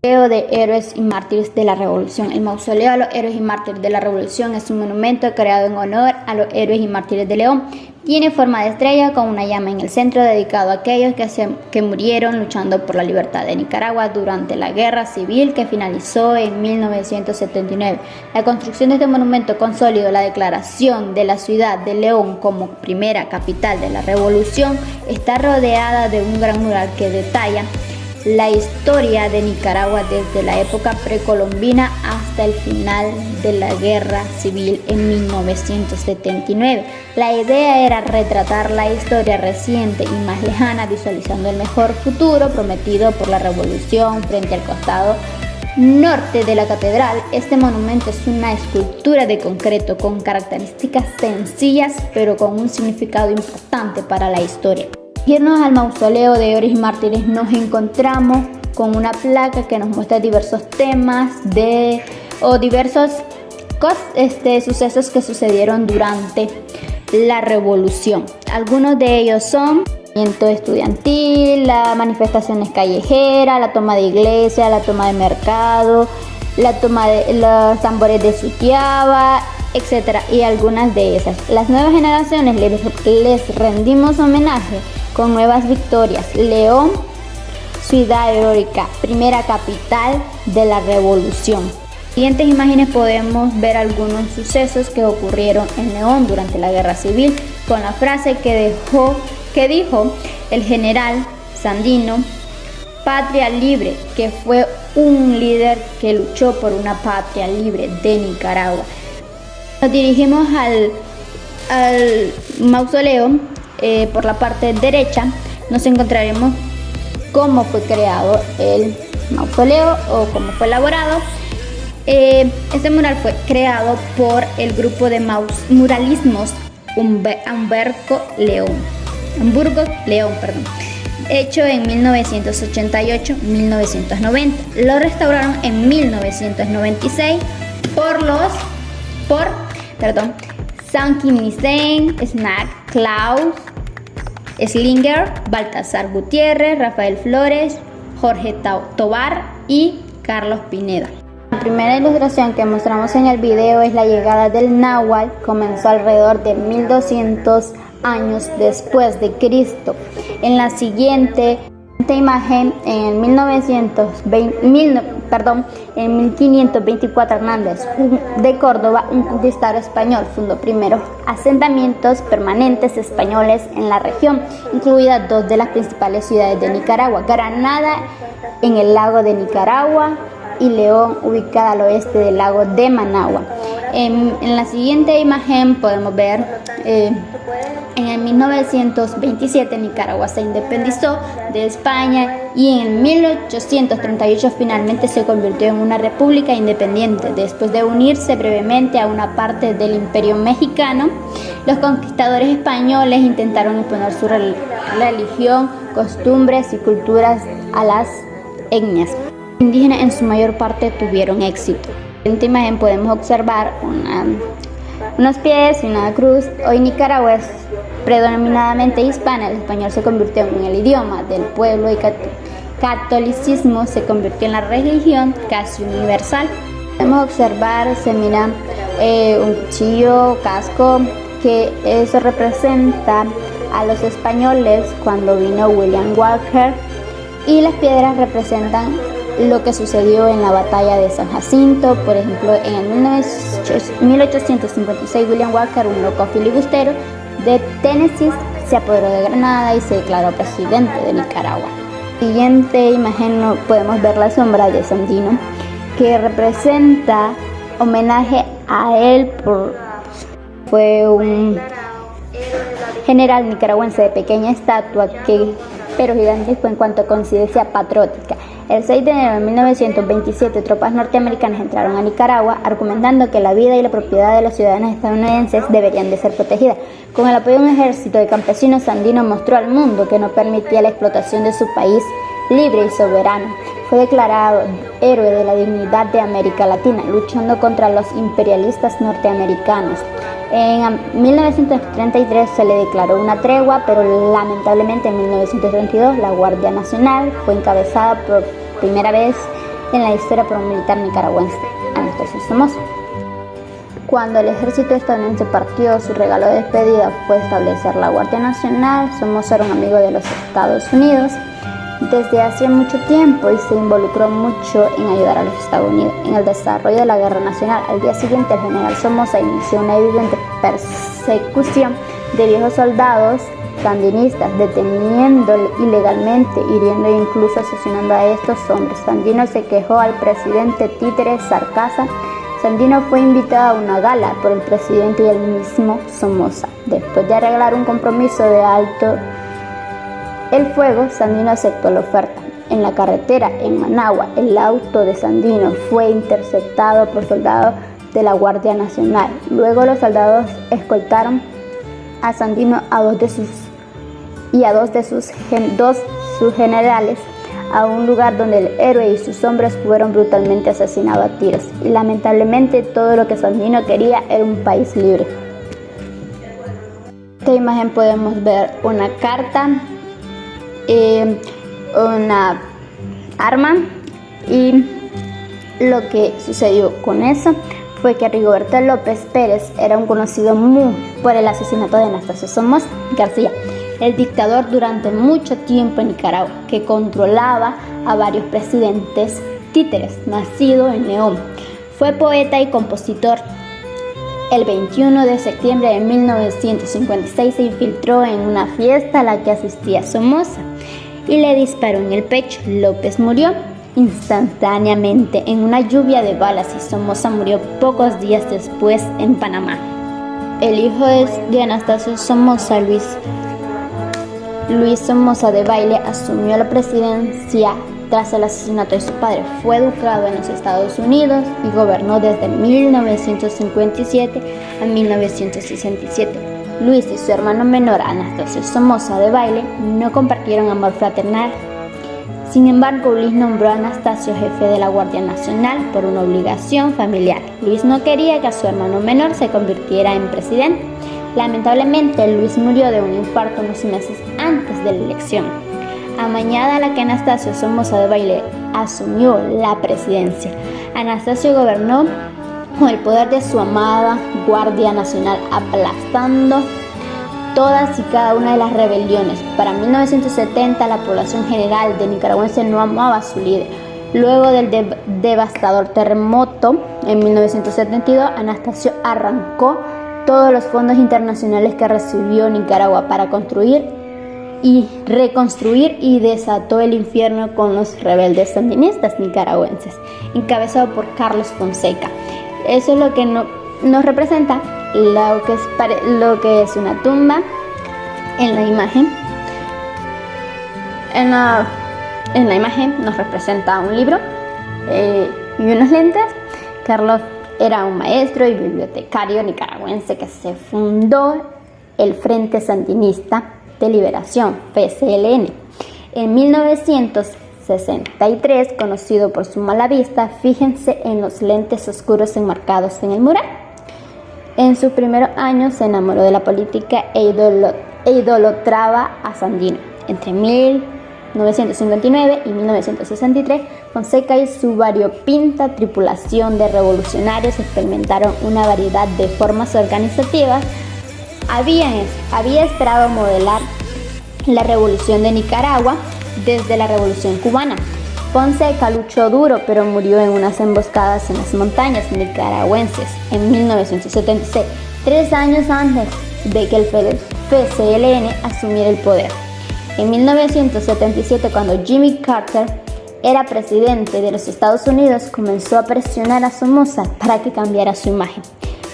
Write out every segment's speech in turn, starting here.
Mausoleo de Héroes y Mártires de la Revolución. El Mausoleo a los Héroes y Mártires de la Revolución es un monumento creado en honor a los héroes y mártires de León. Tiene forma de estrella con una llama en el centro, dedicado a aquellos que murieron luchando por la libertad de Nicaragua durante la Guerra Civil que finalizó en 1979. La construcción de este monumento consolidó la declaración de la ciudad de León como primera capital de la Revolución. Está rodeada de un gran mural que detalla la historia de Nicaragua desde la época precolombina hasta el final de la Guerra Civil en 1979. La idea era retratar la historia reciente y más lejana, visualizando el mejor futuro prometido por la revolución frente al costado norte de la catedral. Este monumento es una escultura de concreto con características sencillas pero con un significado importante para la historia. Irnos al Mausoleo de Héroes y Mártires, nos encontramos con una placa que nos muestra diversos temas diversos sucesos que sucedieron durante la revolución. Algunos de ellos son el movimiento estudiantil, las manifestaciones callejeras, la toma de iglesia, la toma de mercado, la toma de los tambores de Sutiaba, etc. Y algunas de esas. Las nuevas generaciones les rendimos homenaje con nuevas victorias. León, ciudad heroica, primera capital de la revolución. En las siguientes imágenes podemos ver algunos sucesos que ocurrieron en León durante la Guerra Civil, con la frase que dijo el general Sandino: patria libre, que fue un líder que luchó por una patria libre de Nicaragua. Nos dirigimos al mausoleo. Por la parte derecha nos encontraremos cómo fue creado el mausoleo o cómo fue elaborado. Este mural fue creado por el grupo de muralismos Hamburgo León, hecho en 1988-1990. Lo restauraron en 1996 por Sanquimicén, Snack, Klaus Slinger, Baltasar Gutiérrez, Rafael Flores, Jorge Tobar y Carlos Pineda. La primera ilustración que mostramos en el video es la llegada del náhuatl. Comenzó alrededor de 1200 años después de Cristo. En la siguiente imagen, en 1524, Hernández de Córdoba, un conquistador español, fundó primeros asentamientos permanentes españoles en la región, incluidas dos de las principales ciudades de Nicaragua: Granada, en el lago de Nicaragua, y León, ubicada al oeste del lago de Managua. En la siguiente imagen podemos ver en el 1927 Nicaragua se independizó de España y en 1838 finalmente se convirtió en una república independiente. Después de unirse brevemente a una parte del Imperio Mexicano, los conquistadores españoles intentaron imponer su religión, costumbres y culturas a las etnias indígenas. En su mayor parte tuvieron éxito. En esta imagen podemos observar unos pies y una cruz. Hoy Nicaragua es predominantemente hispana. El español se convirtió en el idioma del pueblo y catolicismo se convirtió en la religión casi universal. Podemos observar, se mira un cuchillo, casco, que eso representa a los españoles cuando vino William Walker, y las piedras representan lo que sucedió en la batalla de San Jacinto. Por ejemplo, en el 1856 William Walker, un loco filibustero de Tennessee, se apoderó de Granada y se declaró presidente de Nicaragua. En la siguiente imagen podemos ver la sombra de Sandino, que representa homenaje a él. Fue un general nicaragüense de pequeña estatua, pero gigantesco en cuanto a coincidencia patriótica. El 6 de enero de 1927, tropas norteamericanas entraron a Nicaragua, argumentando que la vida y la propiedad de los ciudadanos estadounidenses deberían de ser protegidas. Con el apoyo de un ejército de campesinos, Sandino mostró al mundo que no permitía la explotación de su país libre y soberano. Fue declarado héroe de la dignidad de América Latina, luchando contra los imperialistas norteamericanos. En 1933 se le declaró una tregua, pero lamentablemente en 1932 la Guardia Nacional fue encabezada por primera vez en la historia por un militar nicaragüense, Anastasio Somoza. Cuando el ejército estadounidense partió, su regalo de despedida fue establecer la Guardia Nacional. Somoza era un amigo de los Estados Unidos desde hacía mucho tiempo y se involucró mucho en ayudar a los Estados Unidos en el desarrollo de la Guerra Nacional. Al día siguiente, el general Somoza inició una evidente persecución de viejos soldados sandinistas, deteniendo ilegalmente, hiriendo e incluso asesinando a estos hombres. Sandino se quejó al presidente títere Sarcasa. Sandino fue invitado a una gala por el presidente y el mismo Somoza. Después de arreglar un compromiso de alto el fuego, Sandino aceptó la oferta. En la carretera en Managua, el auto de Sandino fue interceptado por soldados de la Guardia Nacional. Luego los soldados escoltaron a Sandino a dos de sus generales a un lugar donde el héroe y sus hombres fueron brutalmente asesinados a tiros. Y lamentablemente todo lo que Sandino quería era un país libre. En esta imagen podemos ver una carta, una arma, y lo que sucedió con eso fue que Rigoberto López Pérez era un conocido por el asesinato de Anastasio Somoza García, el dictador durante mucho tiempo en Nicaragua, que controlaba a varios presidentes títeres. Nacido en León, fue poeta y compositor. El 21 de septiembre de 1956 se infiltró en una fiesta a la que asistía Somoza y le disparó en el pecho. López murió instantáneamente en una lluvia de balas y Somoza murió pocos días después en Panamá. El hijo de Anastasio Somoza, Luis Somoza Debayle, asumió la presidencia tras el asesinato de su padre. Fue educado en los Estados Unidos y gobernó desde 1957 a 1967. Luis y su hermano menor, Anastasio Somoza Debayle, no compartieron amor fraternal. Sin embargo, Luis nombró a Anastasio jefe de la Guardia Nacional por una obligación familiar. Luis no quería que su hermano menor se convirtiera en presidente. Lamentablemente, Luis murió de un infarto unos meses antes de la elección. Amañada a la que Anastasio Somoza Debayle asumió la presidencia, Anastasio gobernó con el poder de su amada Guardia Nacional, aplastando todas y cada una de las rebeliones. Para 1970, la población general de nicaragüense no amaba a su líder. Luego del devastador terremoto en 1972, Anastasio arrancó todos los fondos internacionales que recibió Nicaragua para construir y reconstruir, y desató el infierno con los rebeldes sandinistas nicaragüenses, encabezado por Carlos Fonseca. Eso es lo que nos representa lo que es una tumba en la imagen. En la imagen nos representa un libro y unos lentes. Carlos era un maestro y bibliotecario nicaragüense que se fundó el Frente Sandinista de Liberación, FSLN, en 1963, conocido por su mala vista. Fíjense en los lentes oscuros enmarcados en el mural. En sus primeros años se enamoró de la política e idolatraba a Sandino. Entre 1959 y 1963, Fonseca y su variopinta tripulación de revolucionarios experimentaron una variedad de formas organizativas. Había esperado modelar la revolución de Nicaragua desde la revolución cubana. Fonseca luchó duro, pero murió en unas emboscadas en las montañas nicaragüenses en 1976, 3 años antes de que el FSLN asumiera el poder. En 1977, cuando Jimmy Carter era presidente de los Estados Unidos, comenzó a presionar a Somoza para que cambiara su imagen,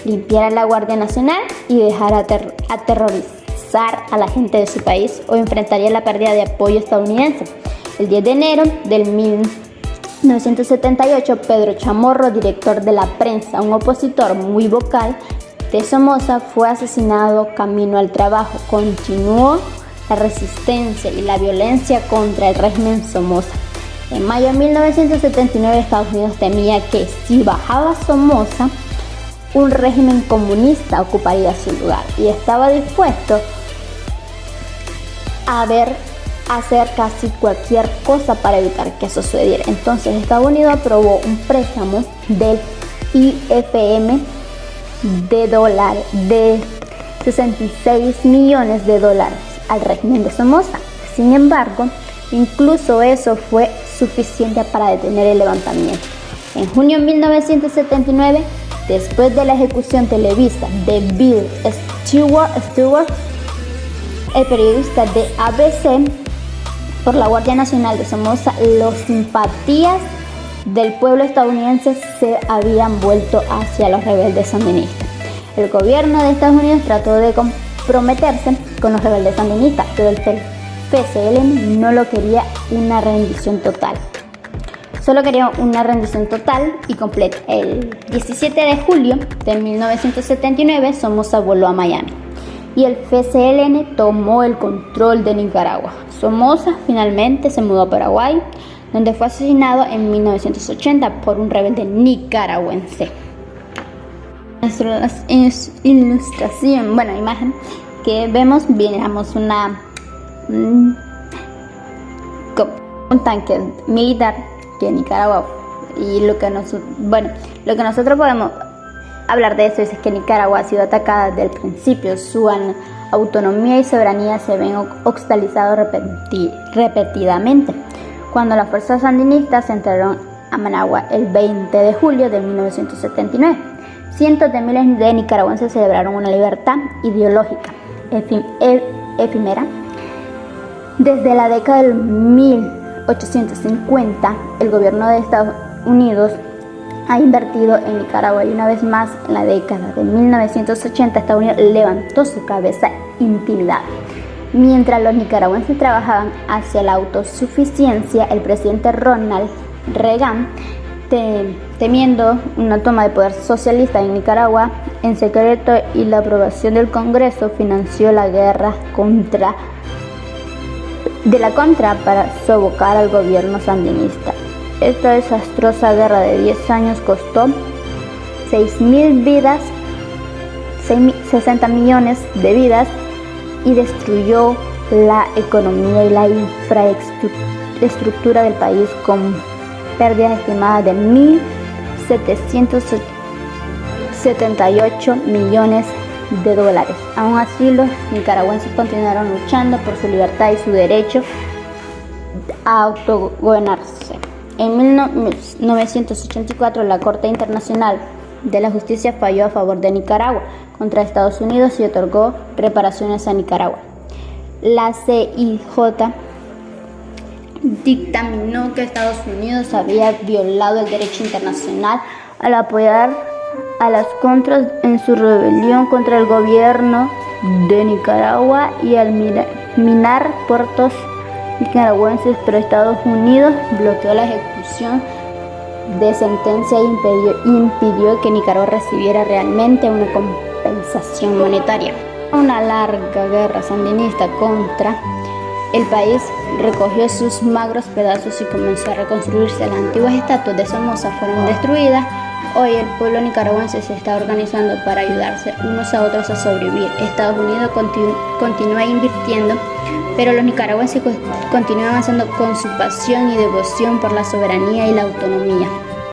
limpiara la Guardia Nacional y dejara aterrorizar a la gente de su país, o enfrentaría la pérdida de apoyo estadounidense. El 10 de enero de 1978, Pedro Chamorro, director de la prensa, un opositor muy vocal de Somoza, fue asesinado camino al trabajo. Continuó la resistencia y la violencia contra el régimen Somoza. En mayo de 1979, Estados Unidos temía que si bajaba Somoza, un régimen comunista ocuparía su lugar, y estaba dispuesto a ver hacer casi cualquier cosa para evitar que eso sucediera. Entonces Estados Unidos aprobó un préstamo del IFM de 66 millones de dólares al régimen de Somoza. Sin embargo, incluso eso fue suficiente para detener el levantamiento. En junio de 1979, después de la ejecución televisa de Bill Stewart, el periodista de ABC, por la Guardia Nacional de Somoza, las simpatías del pueblo estadounidense se habían vuelto hacia los rebeldes sandinistas. El gobierno de Estados Unidos trató de comprometerse con los rebeldes sandinistas, pero el FCLN no lo quería una rendición total. Solo quería una rendición total y completa. El 17 de julio de 1979, Somoza voló a Miami y el FCLN tomó el control de Nicaragua. Somoza finalmente se mudó a Paraguay, donde fue asesinado en 1980 por un rebelde nicaragüense. Nuestra ilustración, imagen que vemos, miramos un tanque militar que Nicaragua, y lo que nosotros podemos hablar de eso es que Nicaragua ha sido atacada desde el principio. Su autonomía y soberanía se ven obstaculizados repetidamente. Cuando las fuerzas sandinistas entraron a Managua el 20 de julio de 1979, cientos de miles de nicaragüenses celebraron una libertad ideológica efímera. Desde la década del 1850, el gobierno de Estados Unidos ha invertido en Nicaragua y una vez más en la década de 1980 Estados Unidos levantó su cabeza intimidada. Mientras los nicaragüenses trabajaban hacia la autosuficiencia, el presidente Ronald Reagan, temiendo una toma de poder socialista en Nicaragua en secreto y la aprobación del Congreso, financió la guerra contra para sofocar al gobierno sandinista. Esta desastrosa guerra de 10 años costó 6.000 vidas, 60 millones de vidas, y destruyó la economía y la infraestructura del país, con pérdidas estimadas de 1.778 millones de dólares. Aún así, los nicaragüenses continuaron luchando por su libertad y su derecho a autogobernarse. En 1984, la Corte Internacional de la Justicia falló a favor de Nicaragua contra Estados Unidos y otorgó reparaciones a Nicaragua. La CIJ dictaminó que Estados Unidos había violado el derecho internacional al apoyar a las contras en su rebelión contra el gobierno de Nicaragua y al minar puertos nicaragüenses, pero Estados Unidos bloqueó la ejecución de sentencia e impidió que Nicaragua recibiera realmente una compensación monetaria. Una larga guerra sandinista contra el país recogió sus magros pedazos y comenzó a reconstruirse. Las antiguas estatuas de Somoza fueron destruidas. Hoy el pueblo nicaragüense se está organizando para ayudarse unos a otros a sobrevivir. Estados Unidos continúa invirtiendo, pero los nicaragüenses continúan avanzando con su pasión y devoción por la soberanía y la autonomía.